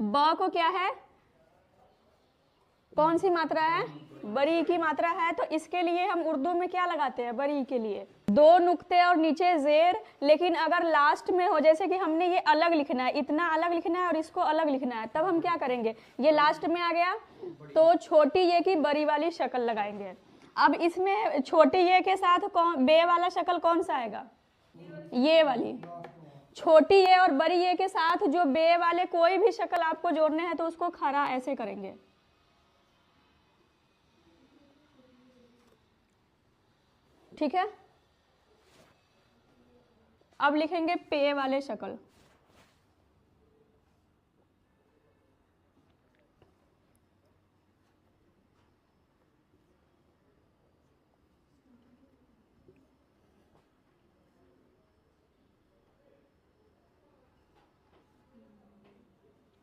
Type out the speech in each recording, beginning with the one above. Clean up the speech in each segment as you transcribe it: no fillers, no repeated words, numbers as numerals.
ब को क्या है, कौन सी मात्रा है, बड़ी ई की मात्रा है, तो इसके लिए हम उर्दू में क्या लगाते हैं, बड़ी ई के लिए दो नुक्ते और नीचे जेर। लेकिन अगर लास्ट में हो, जैसे कि हमने ये अलग लिखना है, इतना अलग लिखना है और इसको अलग लिखना है, तब हम क्या करेंगे, ये लास्ट में आ गया तो छोटी ये की बड़ी वाली शक्ल लगाएंगे। अब इसमें छोटी ये के साथ कौन बे वाला शक्ल कौन सा आएगा, ये वाली। छोटी ये और बड़ी ये के साथ जो बे वाले कोई भी शक्ल आपको जोड़ने हैं तो उसको खड़ा ऐसे करेंगे। ठीक है, अब लिखेंगे पे वाले शक्ल।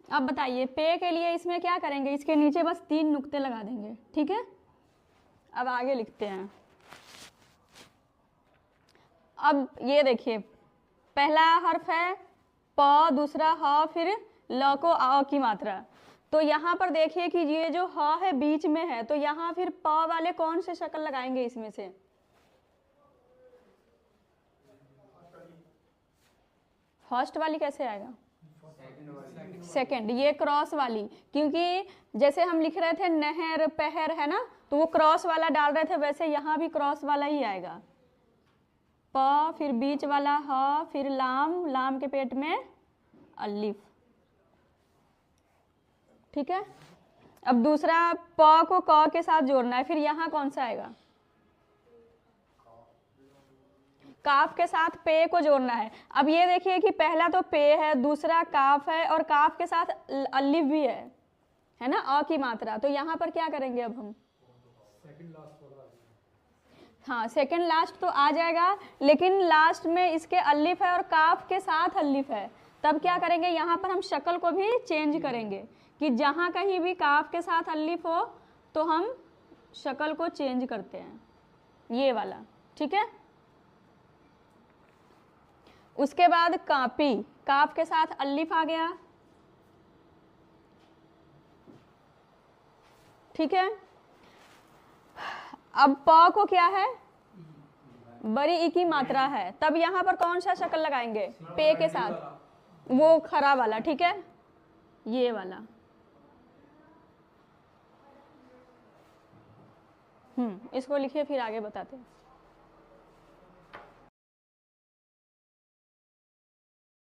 अब बताइए पे के लिए इसमें क्या करेंगे, इसके नीचे बस 3 नुक्ते लगा देंगे। ठीक है, अब आगे लिखते हैं। अब ये देखिए, पहला हर्फ है प, दूसरा ह, फिर ल को आ की मात्रा। तो यहाँ पर देखिए कि ये जो ह है बीच में है, तो यहाँ फिर प वाले कौन से शक्ल लगाएंगे इसमें से, फर्स्ट वाली कैसे आएगा, सेकंड, ये क्रॉस वाली, क्योंकि जैसे हम लिख रहे थे नहर पहर है ना, तो वो क्रॉस वाला डाल रहे थे, वैसे यहाँ भी क्रॉस वाला ही आएगा। प, फिर बीच वाला ह, फिर लाम, लाम के पेट में अलिफ। ठीक है, अब दूसरा प को क के साथ जोड़ना है, फिर यहाँ कौन सा आएगा, काफ के साथ पे को जोड़ना है। अब ये देखिए कि पहला तो पे है, दूसरा काफ है और काफ के साथ अलिफ भी है ना, अ की मात्रा। तो यहाँ पर क्या करेंगे अब हम, हाँ सेकंड लास्ट तो आ जाएगा, लेकिन लास्ट में इसके अलिफ है और काफ के साथ अलिफ है। तब क्या करेंगे, यहाँ पर हम शक्ल को भी चेंज करेंगे कि जहाँ कहीं भी काफ के साथ अलिफ हो तो हम शक्ल को चेंज करते हैं, ये वाला। ठीक है, उसके बाद कापी, काफ के साथ अलिफ आ गया। ठीक है, अब प को क्या है, बड़ी ई की मात्रा है, तब यहाँ पर कौन सा शक्ल लगाएंगे, पे के साथ, वो खरा वाला। ठीक है, ये वाला। इसको लिखिए फिर आगे बताते हैं।